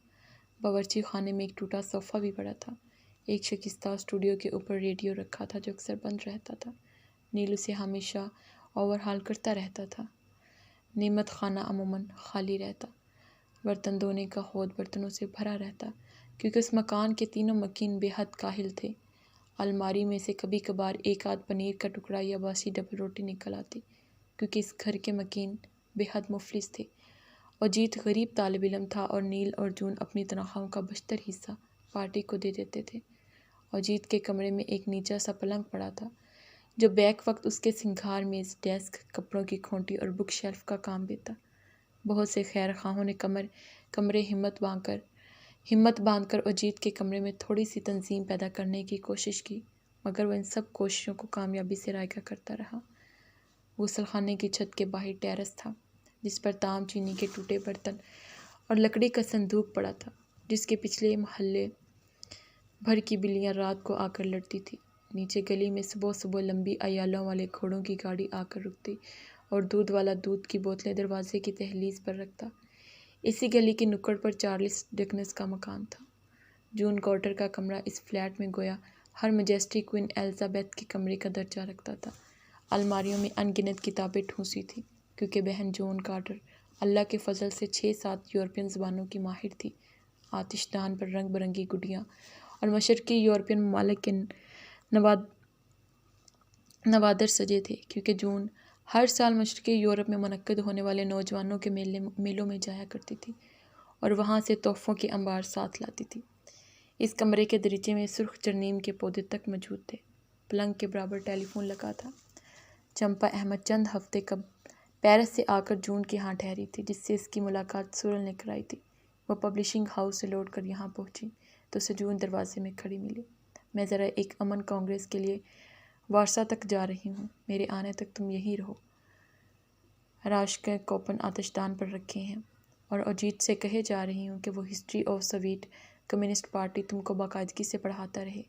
باورچی خانے میں ایک ٹوٹا صوفہ بھی پڑا تھا، ایک شکستہ اسٹوڈیو کے اوپر ریڈیو رکھا تھا جو اکثر بند رہتا تھا۔ نیل اسے ہمیشہ اوور ہال کرتا رہتا تھا۔ نعمت خانہ عموماً خالی رہتا، برتن دھونے کا حوض برتنوں سے بھرا رہتا کیونکہ اس مکان کے تینوں مکین بے حد کاہل تھے۔ الماری میں سے کبھی کبھار ایک آدھ پنیر کا ٹکڑا یا باسی ڈبل روٹی نکل آتی کیونکہ اس گھر کے مکین بے حد مفلس تھے۔ اجیت غریب طالب علم تھا اور نیل اور جون اپنی تنخواہوں کا بیشتر حصہ پارٹی کو دے دیتے تھے۔ اجیت کے کمرے میں ایک نیچا سا پلنگ پڑا تھا جو بیک وقت اس کے سنگھار میز، ڈیسک، کپڑوں کی کھونٹی اور بک شیلف کا کام دیتا۔ بہت سے خیر خواہوں نے کمرے ہمت باندھ کر اجیت کے کمرے میں تھوڑی سی تنظیم پیدا کرنے کی کوشش کی، مگر وہ ان سب کوششوں کو کامیابی سے رائگاں کرتا رہا۔ غسل خانے کی چھت کے باہر ٹیرس تھا جس پر تام چینی کے ٹوٹے برتن اور لکڑی کا صندوق پڑا تھا جس کے پچھلے محلے بھر کی بلیاں رات کو آ کر لڑتی تھی۔ نیچے گلی میں صبح صبح لمبی عیالوں والے گھوڑوں کی گاڑی آ کر رکتی اور دودھ والا دودھ کی بوتلیں دروازے کی دہلیز پر رکھتا۔ اسی گلی کی نکڑ پر چارلس ڈکنس کا مکان تھا۔ جون کارٹر کا کمرہ اس فلیٹ میں گویا ہر میجسٹی کوئین الزابتھ کے کمرے کا درجہ رکھتا تھا۔ الماریوں میں ان گنت کتابیں ٹھونسی تھیں کیونکہ بہن جون کارٹر اللہ کے فضل سے 6-7 یورپین زبانوں کی ماہر تھی۔ آتش دان پر رنگ برنگی گڈیاں اور مشرقی یورپین ممالک کے نوادر سجے تھے کیونکہ جون ہر سال مشرقی یورپ میں منعقد ہونے والے نوجوانوں کے میلوں میں جایا کرتی تھی اور وہاں سے تحفوں کے انبار ساتھ لاتی تھی۔ اس کمرے کے دریچے میں سرخ جرنیم کے پودے تک موجود تھے۔ پلنگ کے برابر ٹیلی فون لگا تھا۔ چمپا احمد چند ہفتے قبل پیرس سے آ کر جون کے ہاں ٹھہری تھی جس سے اس کی ملاقات سورل نے کرائی تھی۔ وہ پبلشنگ ہاؤس سے لوٹ کر یہاں پہنچی تو اسے جون دروازے میں کھڑی ملی۔ میں ذرا ایک امن کانگریس کے لیے وارسا تک جا رہی ہوں، میرے آنے تک تم یہیں رہو۔ راشکہ کوپن آتش دان پر رکھے ہیں اور اجیت سے کہے جا رہی ہوں کہ وہ history of Soviet communist party تم کو باقاعدگی سے پڑھاتا رہے۔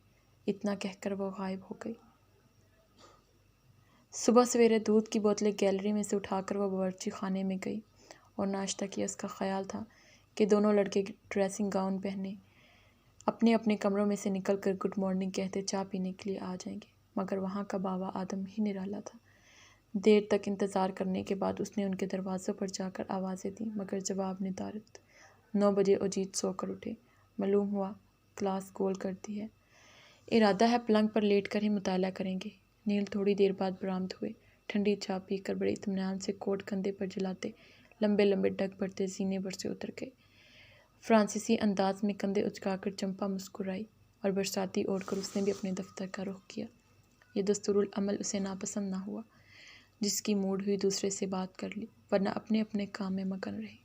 اتنا کہہ کر وہ غائب ہو گئی۔ صبح سویرے دودھ کی بوتلیں گیلری میں سے اٹھا کر وہ باورچی خانے میں گئی اور ناشتہ کیا۔ اس کا خیال تھا کہ دونوں لڑکے ڈریسنگ گاؤن پہنے اپنے اپنے کمروں میں سے نکل کر گڈ مارننگ کہتے چائے پینے کے لیے آ جائیں گے، مگر وہاں کا بابا آدم ہی نرالا تھا۔ دیر تک انتظار کرنے کے بعد اس نے ان کے دروازوں پر جا کر آوازیں دیں مگر جواب ندارد۔ 9 بجے اجیت سو کر اٹھے۔ معلوم ہوا کلاس گول کر دی ہے۔ ارادہ ہے پلنگ پر لیٹ کر ہی مطالعہ کریں گے۔ نیل تھوڑی دیر بعد برآمد ہوئے۔ ٹھنڈی چائے پی کر بڑے اطمینان سے کوٹ کندھے پر جلاتے لمبے لمبے ڈگ بھرتے زینے پر سے اتر گئے۔ فرانسیسی انداز میں کندھے اچکا کر چمپا مسکرائی اور برساتی اوڑھ کر اس نے بھی اپنے دفتر کا رخ کیا۔ یہ دستورالعمل اسے ناپسند نہ ہوا۔ جس کی موڈ ہوئی دوسرے سے بات کر لی ورنہ اپنے اپنے کام میں مگن رہے۔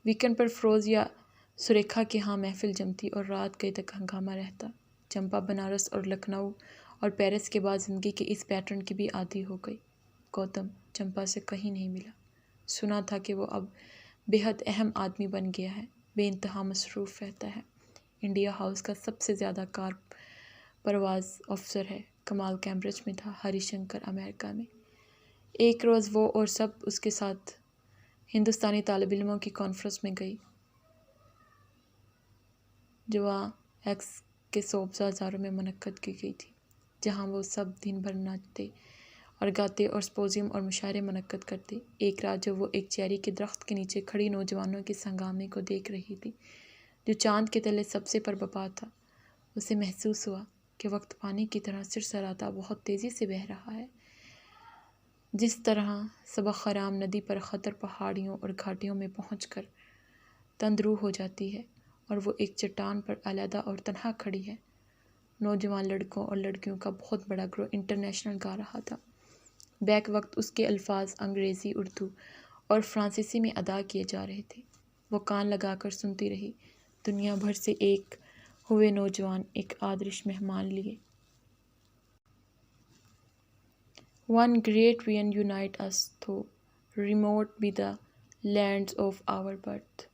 ویکنڈ پر فروز یا سریکھا کے ہاں محفل جمتی اور رات گئے تک ہنگامہ رہتا۔ چمپا بنارس اور لکھنؤ اور پیرس کے بعد زندگی کے اس پیٹرن کی بھی عادی ہو گئی۔ گوتم چمپا سے کہیں نہیں ملا۔ سنا تھا کہ وہ اب بے حد اہم آدمی بن گیا ہے، بے انتہا مصروف رہتا ہے، انڈیا ہاؤس کا سب سے زیادہ کار پرواز افسر ہے۔ کمال کیمبرج میں تھا، ہری شنکر امریکہ میں۔ ایک روز وہ اور سب اس کے ساتھ ہندوستانی طالب علموں کی کانفرنس میں گئی جو وہاں ایکس کے صوبہ زاروں میں منعقد کی گئی تھی، جہاں وہ سب دن بھر ناچتے اور گاتے اور سمپوزیم اور مشاعرے منعقد کرتے۔ ایک رات جب وہ ایک چیری کے درخت کے نیچے کھڑی نوجوانوں کے ہنگامے کو دیکھ رہی تھی جو چاند کے تلے سب سے پربپا تھا، اسے محسوس ہوا کہ وقت پانی کی طرح سرسراتا بہت تیزی سے بہہ رہا ہے۔ جس طرح سبق خرام ندی پر خطر پہاڑیوں اور گھاٹیوں میں پہنچ کر تندرو ہو جاتی ہے اور وہ ایک چٹان پر علیحدہ اور تنہا کھڑی ہے۔ نوجوان لڑکوں اور لڑکیوں کا بہت بڑا گروہ انٹرنیشنل گا رہا تھا۔ بیک وقت اس کے الفاظ انگریزی، اردو اور فرانسیسی میں ادا کیے جا رہے تھے۔ وہ کان لگا کر سنتی رہی۔ دنیا بھر سے ایک ہوئے نوجوان ایک آدرش مہمان لیے۔ One great vision unite us though remote be the lands of our birth.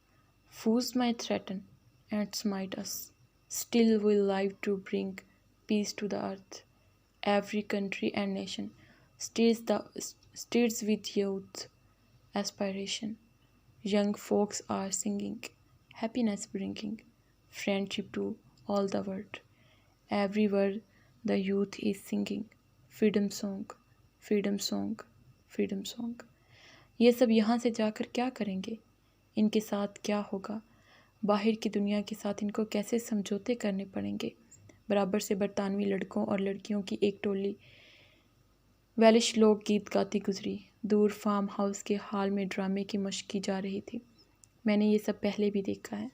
Foes might threaten and smite us, still we live to bring peace to the earth. Every country and nation stirs with youth aspiration. Young folks are singing, happiness bringing, friendship to all the world. Everywhere the youth is singing, freedom song. freedom song, freedom song. یہ سب یہاں سے جا کر کیا کریں گے؟ ان کے ساتھ کیا ہوگا؟ باہر کی دنیا کے ساتھ ان کو کیسے سمجھوتے کرنے پڑیں گے؟ برابر سے برطانوی لڑکوں اور لڑکیوں کی ایک ٹولی ویلش لوک گیت گاتی گزری۔ دور فارم ہاؤس کے ہال میں ڈرامے کی مشق کی جا رہی تھی۔ میں نے یہ سب پہلے بھی دیکھا ہے۔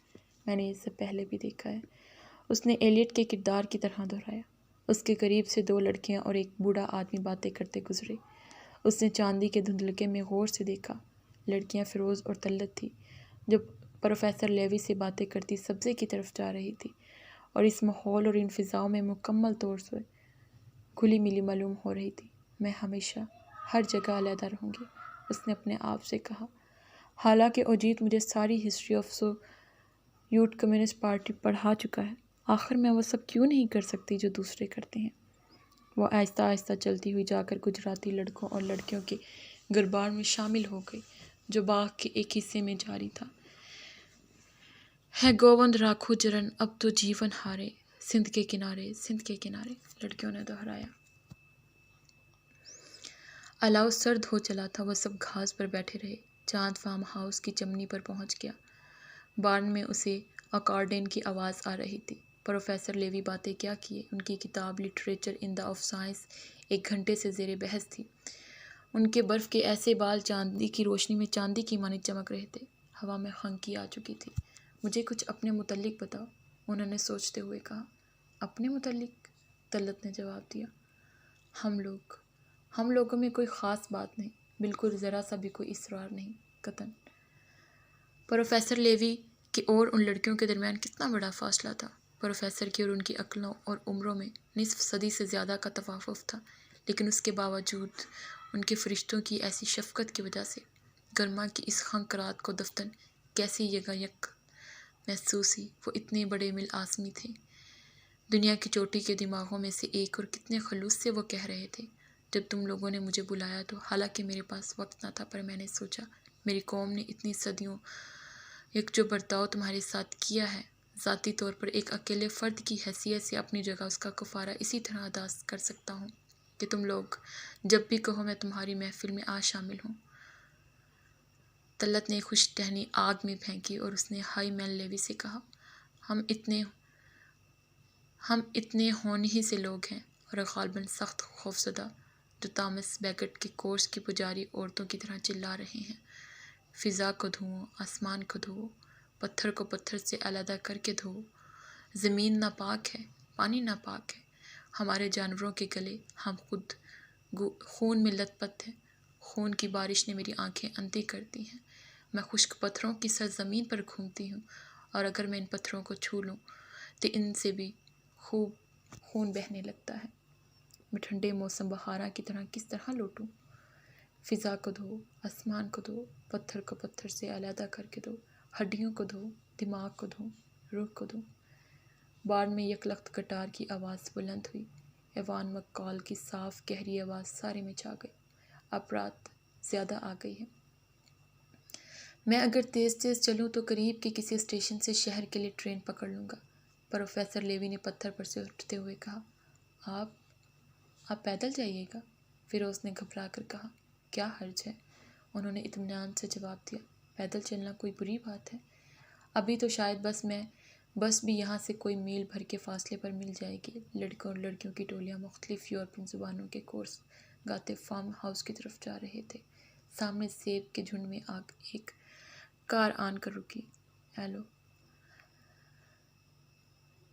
اس نے ایلیٹ کے کردار کی طرح دہرایا۔ اس کے قریب سے 2 لڑکیاں اور ایک بوڑھا آدمی باتیں کرتے گزرے۔ اس نے چاندی کے دھندلکے میں غور سے دیکھا۔ لڑکیاں فیروز اور طلت تھی، جو پروفیسر لیوی سے باتیں کرتی سبزے کی طرف جا رہی تھی اور اس ماحول اور ان فضاؤں میں مکمل طور سے کھلی ملی معلوم ہو رہی تھی۔ میں ہمیشہ ہر جگہ علیحدہ رہوں گی، اس نے اپنے آپ سے کہا۔ حالانکہ اجیت مجھے ساری history of Soviet communist party پڑھا چکا ہے، آخر میں وہ سب کیوں نہیں کر سکتی جو دوسرے کرتے ہیں؟ وہ آہستہ آہستہ چلتی ہوئی جا کر گجراتی لڑکوں اور لڑکیوں کے گربان میں شامل ہو گئی جو باغ کے ایک حصے میں جاری تھا۔ ہے گووند راکھو جرن اب تو جیون ہارے، سندھ کے کنارے، سندھ کے کنارے، لڑکیوں نے دہرایا۔ الاؤ سرد ہو چلا تھا، وہ سب گھاس پر بیٹھے رہے۔ چاند فارم ہاؤس کی چمنی پر پہنچ گیا۔ بارن میں اسے اکارڈین کی آواز آ رہی تھی۔ پروفیسر لیوی باتیں کیا کیے، ان کی کتاب literature in the of science 1 گھنٹے سے زیر بحث تھی۔ ان کے برف کے ایسے بال چاندی کی روشنی میں چاندی کی مانند چمک رہے تھے۔ ہوا میں خنکی آ چکی تھی۔ مجھے کچھ اپنے متعلق بتاؤ، انہوں نے سوچتے ہوئے کہا۔ اپنے متعلق؟ طلت نے جواب دیا۔ ہم لوگوں میں کوئی خاص بات نہیں، بالکل ذرا سا بھی کوئی اسرار نہیں، قطعاً۔ پروفیسر لیوی کی اور ان لڑکیوں کے درمیان کتنا بڑا فاصلہ تھا۔ پروفیسر کی اور ان کی عقلوں اور عمروں میں نصف صدی سے زیادہ کا تفاوت تھا، لیکن اس کے باوجود ان کے فرشتوں کی ایسی شفقت کی وجہ سے گرما کی اس خنک رات کو دفن کیسی یکایک محسوس ہوئی۔ وہ اتنے بڑے مل آسمی تھے، دنیا کی چوٹی کے دماغوں میں سے ایک، اور کتنے خلوص سے وہ کہہ رہے تھے، جب تم لوگوں نے مجھے بلایا تو حالانکہ میرے پاس وقت نہ تھا، پر میں نے سوچا میری قوم نے اتنی صدیوں ایک جو برتاؤ تمہارے ساتھ کیا ہے، ذاتی طور پر ایک اکیلے فرد کی حیثیت سے اپنی جگہ اس کا کفارہ اسی طرح ادا کر سکتا ہوں کہ تم لوگ جب بھی کہو میں تمہاری محفل میں آ شامل ہوں۔ طلت نے خوش ٹہنی آگ میں پھینکی اور اس نے ہائی مین لیوی سے کہا، ہم اتنے ہون ہی سے لوگ ہیں، اور غالباً سخت خوفزدہ، جو تامس بیگٹ کے کورس کی پجاری عورتوں کی طرح چلا رہے ہیں۔ فضا کو دھوؤ، آسمان کو دھوؤ، پتھر کو پتھر سے علیحدہ کر کے دھوؤ۔ زمین ناپاک ہے، پانی ناپاک ہے، ہمارے جانوروں کے گلے، ہم خود خون میں لت پت ہیں۔ خون کی بارش نے میری آنکھیں اندھی کر دی ہیں۔ میں خشک پتھروں کی سرزمین پر گھومتی ہوں، اور اگر میں ان پتھروں کو چھو لوں تو ان سے بھی خوب خون بہنے لگتا ہے۔ میں ٹھنڈے موسم بہارا کی طرح کس طرح لوٹوں؟ فضا کو دھو، آسمان کو دھو، پتھر کو پتھر سے علیحدہ کر کے دھو، ہڈیوں کو دھو، دماغ کو دھو، روح کو دھو۔ بارن میں یکلخت گٹار کی آواز بلند ہوئی۔ ایوان مک کال کی صاف گہری آواز سارے میں چھا گئی۔ اب رات زیادہ آ گئی ہے۔ میں اگر تیز تیز چلوں تو قریب کے کسی اسٹیشن سے شہر کے لیے ٹرین پکڑ لوں گا۔ پروفیسر لیوی نے پتھر پر سے اٹھتے ہوئے کہا۔ آپ پیدل جائیے گا؟ فیروز نے گھبرا کر کہا۔ کیا حرج ہے؟ انہوں نے اطمینان سے جواب دیا۔ پیدل چلنا کوئی بری بات ہے؟ ابھی تو شاید بس بھی یہاں سے کوئی میل بھر کے فاصلے پر مل جائے گی۔ لڑکوں اور لڑکیوں کی ٹولیاں مختلف یورپین زبانوں کے کورس گاتے فارم ہاؤس کی طرف جا رہے تھے۔ سامنے سیب کے جھنڈ میں ایک کار آن کر رکی۔ ایلو،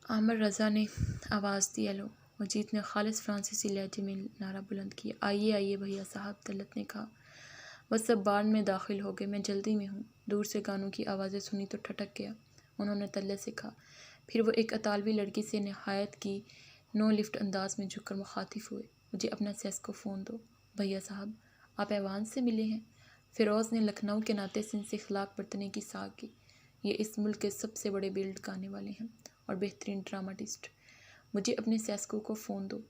عامر رضا نے آواز دی۔ ایلو، اجیت نے خالص فرانسیسی لہجے میں نعرہ بلند کیا۔ آئیے آئیے بھیا صاحب، طلت نے کہا۔ وہ سب بارن میں داخل ہو گئے۔ میں جلدی میں ہوں۔ دور سے گانوں کی آوازیں سنی تو ٹھٹک گیا۔ انہوں نے طلت سے کہا۔ پھر وہ ایک اطالوی لڑکی سے نہایت کی نو لفٹ انداز میں جھک کر مخاطب ہوئے۔ مجھے اپنا سیسکو فون دو۔ بھیا صاحب، آپ ایوان سے ملے ہیں؟ فیروز نے لکھنؤ کے ناطے سے ان سے اخلاق برتنے کی ساکھ کی۔ یہ اس ملک کے سب سے بڑے بیلٹ گانے والے ہیں اور بہترین ڈراماٹسٹ۔ مجھے اپنے سیسکو کو فون دو،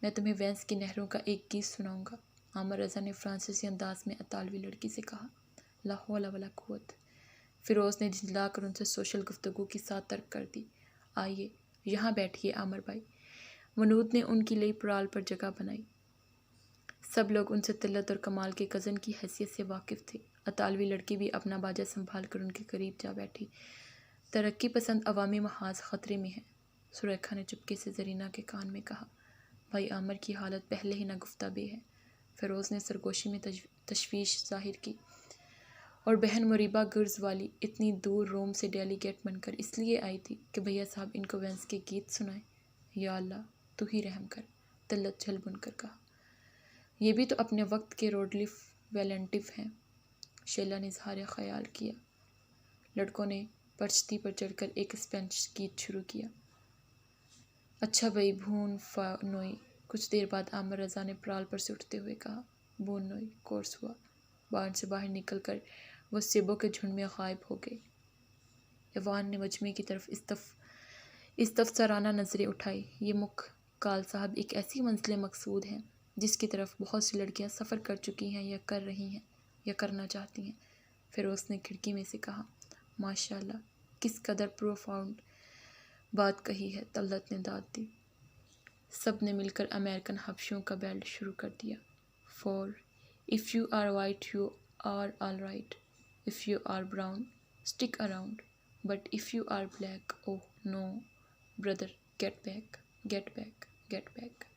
میں تمہیں وینس کی نہروں کا ایک گیت سناؤں گا۔ عامر رضا نے فرانسیسی انداز میں اطالوی لڑکی سے کہا۔ لا حول ولا قوت۔ فیروز نے جھنجلا کر ان سے سوشل گفتگو کی ساتھ ترک کر دی۔ آئیے یہاں بیٹھیے عامر بھائی۔ ونود نے ان کی لئی پرال پر جگہ بنائی۔ سب لوگ ان سے طلت اور کمال کے کزن کی حیثیت سے واقف تھے۔ اطالوی لڑکی بھی اپنا باجا سنبھال کر ان کے قریب جا بیٹھی۔ ترقی پسند عوامی محاذ خطرے میں ہے، سریکھا نے چپکے سے زرینہ کے کان میں کہا۔ بھائی عامر کی حالت پہلے ہی ناگفتہ بے ہے، فیروز نے سرگوشی میں تشویش ظاہر کی، اور بہن مریبہ گرز والی اتنی دور روم سے ڈیلیگیٹ بن کر اس لیے آئی تھی کہ بھیا صاحب ان کو وینس کے گیت سنائیں۔ یا اللہ تو ہی رحم کر، طلت جھل بن کر کہا۔ یہ بھی تو اپنے وقت کے روڈلف ویلنٹیو ہیں، شیلا نے اظہار خیال کیا۔ لڑکوں نے پرچھتی پر چڑھ کر ایک اسپینش گیت شروع کیا۔ اچھا بھائی بھون فا نوئی، کچھ دیر بعد عامر رضا نے پرال پر سے اٹھتے ہوئے کہا۔ بون نوئی کورس ہوا۔ بارن سے باہر نکل کر وہ سیبوں کے جھنڈ میں غائب ہو گئے۔ ایوان نے مجمع کی طرف استفسارانہ نظریں اٹھائی۔ یہ مکھ کال صاحب ایک ایسی منزل مقصود ہے جس کی طرف بہت سی لڑکیاں سفر کر چکی ہیں یا کر رہی ہیں یا کرنا چاہتی ہیں، فیروز نے کھڑکی میں سے کہا۔ ماشاء اللہ، کس قدر پروفاؤنڈ بات کہی ہے، طلت نے داد دی۔ سب نے مل کر امریکن حبشیوں کا بیلٹ شروع کر دیا۔ For if you are white you are all right, if you are brown stick around, but if you are black oh no brother get back get back get back۔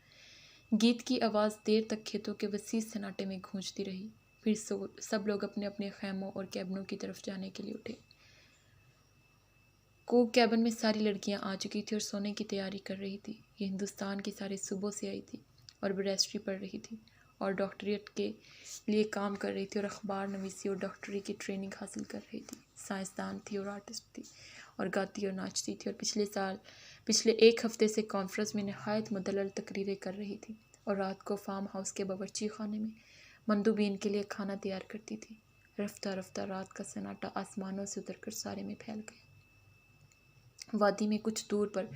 گیت کی آواز دیر تک کھیتوں کے وسیع سناٹے میں گونجتی رہی، پھر سب لوگ اپنے اپنے خیموں اور کیبنوں کی طرف جانے کے لیے اٹھے۔ کوک کیبن میں ساری لڑکیاں آ چکی تھیں اور سونے کی تیاری کر رہی تھی۔ یہ ہندوستان کے سارے صوبوں سے آئی تھی اور بیریسٹری پڑھ رہی تھی اور ڈاکٹریٹ کے لیے کام کر رہی تھی اور اخبار نویسی اور ڈاکٹری کی ٹریننگ حاصل کر رہی تھی۔ سائنسدان تھی اور آرٹسٹ تھی اور گاتی اور ناچتی تھی، اور پچھلے ایک ہفتے سے کانفرنس میں نہایت مدلل تقریریں کر رہی تھی اور رات کو فارم ہاؤس کے باورچی خانے میں مندوبین کے لیے کھانا تیار کرتی تھی۔ رفتہ رفتہ رات کا سناٹا آسمانوں سے اتر کر سارے میں پھیل گیا۔ وادی میں کچھ دور پر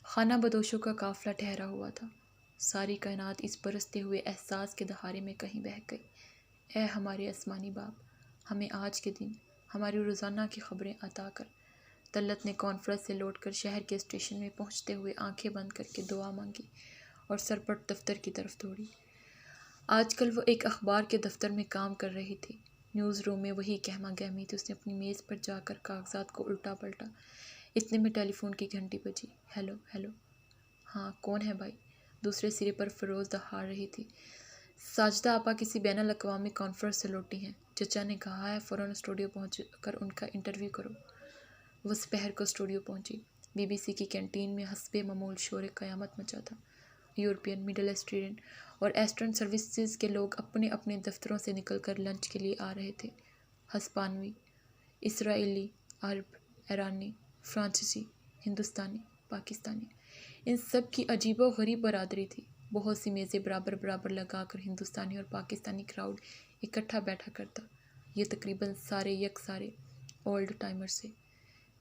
خانہ بدوشوں کا قافلہ ٹھہرا ہوا تھا۔ ساری کائنات اس برستے ہوئے احساس کے دہاڑے میں کہیں بہہ گئی۔ اے ہمارے آسمانی باپ، ہمیں آج کے دن ہماری روزانہ کی خبریں عطا کر۔ طلت نے کانفرنس سے لوٹ کر شہر کے اسٹیشن میں پہنچتے ہوئے آنکھیں بند کر کے دعا مانگی اور سرپٹ دفتر کی طرف دوڑی۔ آج کل وہ ایک اخبار کے دفتر میں کام کر رہی تھی۔ نیوز روم میں وہی گہما گہمی تھی۔ اس نے اپنی میز پر جا کر کاغذات کو الٹا پلٹا۔ اتنے میں ٹیلی فون کی گھنٹی بجی۔ ہیلو ہیلو، ہاں کون ہے بھائی؟ دوسرے سرے پر فیروز دہاڑ رہی تھی۔ ساجدہ آپا کسی بین الاقوامی کانفرنس سے لوٹی ہیں، چچا نے کہا ہے فوراً اسٹوڈیو پہنچ کر ان کا انٹرویو کرو۔ وہ سپہر کو اسٹوڈیو پہنچی۔ بی بی سی کی کینٹین میں حسب معمول شور قیامت مچا تھا۔ یورپین، مڈل ایسٹرن اور ایسٹرن سروسز کے لوگ اپنے اپنے دفتروں سے نکل کر لنچ کے لیے آ رہے تھے۔ ہسپانوی، اسرائیلی، عرب، ایرانی، فرانسیسی، ہندوستانی، پاکستانی، ان سب کی عجیب و غریب برادری تھی۔ بہت سی میزیں برابر برابر لگا کر ہندوستانی اور پاکستانی کراؤڈ اکٹھا بیٹھا کرتا۔ یہ تقریباً سارے یکسارے اولڈ ٹائمرز تھے۔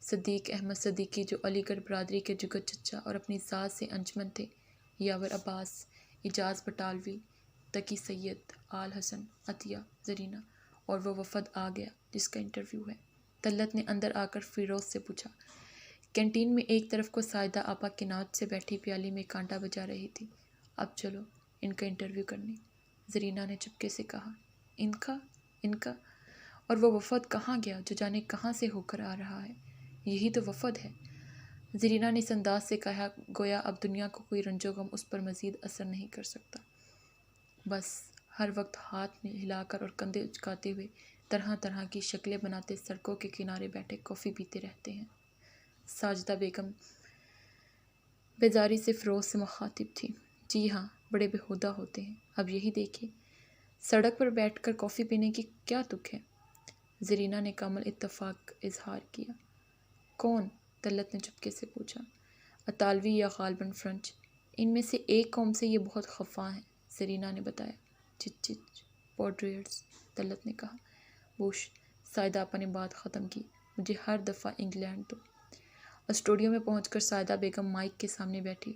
صدیق احمد صدیقی جو علی گڑھ برادری کے جگر چچا اور اپنی ذات سے انجمن تھے، یاور عباس، اعجاز بٹالوی، تقی سید، آل حسن، عطیہ، زرینہ، اور وہ وفد آ گیا جس کا انٹرویو ہے۔ طلت نے اندر آ کر فیروز سے پوچھا۔ کینٹین میں ایک طرف کو ساجدہ آپا کناج سے بیٹھی پیالی میں کانٹا بجا رہی تھی۔ اب چلو ان کا انٹرویو کرنے، زرینہ نے چپکے سے کہا۔ ان کا اور وہ وفد کہاں گیا جو جانے کہاں سے ہو کر آ رہا ہے؟ یہی تو وفد ہے، زرینہ نے اس انداز سے کہا گویا اب دنیا کو کوئی رنج و غم اس پر مزید اثر نہیں کر سکتا۔ بس ہر وقت ہاتھ میں ہلا کر اور کندھے اچکاتے ہوئے طرح طرح کی شکلیں بناتے سڑکوں کے کنارے بیٹھے کافی پیتے رہتے ہیں۔ ساجدہ بیگم بیزاری سے فیروز سے مخاطب تھی۔ جی ہاں، بڑے بےہودہ ہوتے ہیں۔ اب یہی دیکھیے، سڑک پر بیٹھ کر کافی پینے کی کیا تک ہے؟ زرینہ نے کامل اتفاق اظہار کیا۔ کون؟ طلت نے چپکے سے پوچھا۔ اطالوی یا غالباً فرنچ، ان میں سے ایک قوم سے یہ بہت خفا ہیں، زرینہ نے بتایا۔ چچ پوڈریئرز، طلت نے کہا۔ بوش، ساجدہ آپا نے بات ختم کی، مجھے ہر دفعہ انگلینڈ دو۔ اسٹوڈیو میں پہنچ کر ساجدہ بیگم مائک کے سامنے بیٹھی۔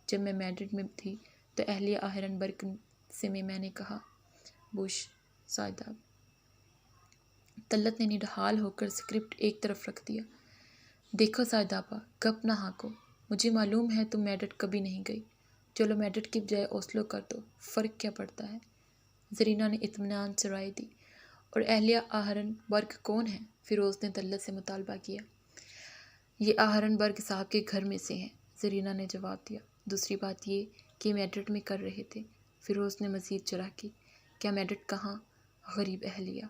جب میں میڈرڈ میں تھی تو اہلیہ آہرنبرگ سے میں نے کہا۔ بوش، ساجدہ۔ طلت نے نڈھال ہو کر اسکرپٹ ایک طرف رکھ دیا۔ دیکھو ساجدہ آپا، گپ نہ ہانکو، مجھے معلوم ہے تم میڈرڈ کبھی نہیں گئی۔ چلو میڈرڈ کی بجائے اوسلو کر دو، فرق کیا پڑتا ہے؟ زرینہ نے اطمینان سے رائے دی۔ اور اہلیہ آہرنبرگ کون ہے؟ فیروز نے طلت سے مطالبہ کیا۔ یہ آہرنبرگ صاحب کے گھر میں سے ہیں، زرینہ نے جواب دیا۔ دوسری بات یہ کہ میڈرڈ میں کر رہے تھے، فیروز نے مزید چرح کی۔ کیا میڈرڈ کہاں؟ غریب اہلیہ۔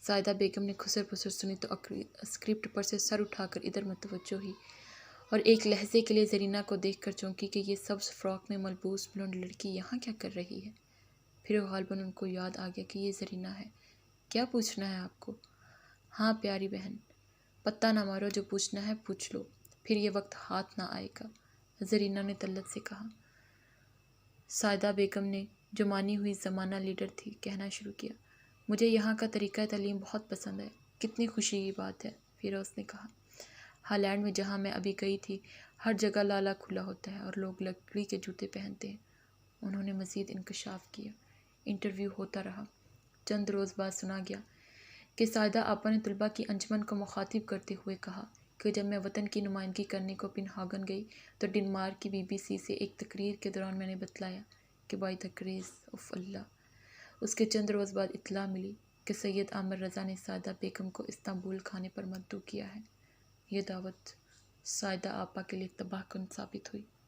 سائدہ بیگم نے خسر پسر سنی تو اسکرپٹ پر سے سر اٹھا کر ادھر متوجہ ہوئی اور ایک لہجے کے لیے زرینہ کو دیکھ کر چونکی کہ یہ سبز فراک میں ملبوس بلونڈ لڑکی یہاں کیا کر رہی ہے۔ پھر غالباً ان کو یاد آ گیا کہ یہ زرینہ ہے۔ کیا پوچھنا ہے آپ کو؟ ہاں پیاری بہن، پتہ نہ مارو، جو پوچھنا ہے پوچھ لو، پھر یہ وقت ہاتھ نہ آئے گا، زرینہ نے طلعت سے کہا۔ سائدہ بیگم نے، جو مانی ہوئی زمانہ لیڈر تھی، کہنا شروع کیا، مجھے یہاں کا طریقہ تعلیم بہت پسند ہے۔ کتنی خوشی کی بات ہے، فیروز نے کہا۔ ہالینڈ میں جہاں میں ابھی گئی تھی، ہر جگہ لالا کھلا ہوتا ہے اور لوگ لکڑی کے جوتے پہنتے ہیں۔ انہوں نے مزید انکشاف کیا۔ انٹرویو ہوتا رہا۔ چند روز بعد سنا گیا کہ سائدہ آپا نے طلباء کی انجمن کو مخاطب کرتے ہوئے کہا کہ جب میں وطن کی نمائندگی کرنے کو پن ہاگن گئی تو ڈنمارک کی BBC سے ایک تقریر کے دوران میں نے بتلایا کہ بائی دا گریس آف اللہ۔ اس کے چند روز بعد اطلاع ملی کہ سید عامر رضا نے سائدہ بیگم کو استنبول کھانے پر مدعو کیا ہے۔ یہ دعوت سائدہ آپا کے لیے تباہ کن ثابت ہوئی۔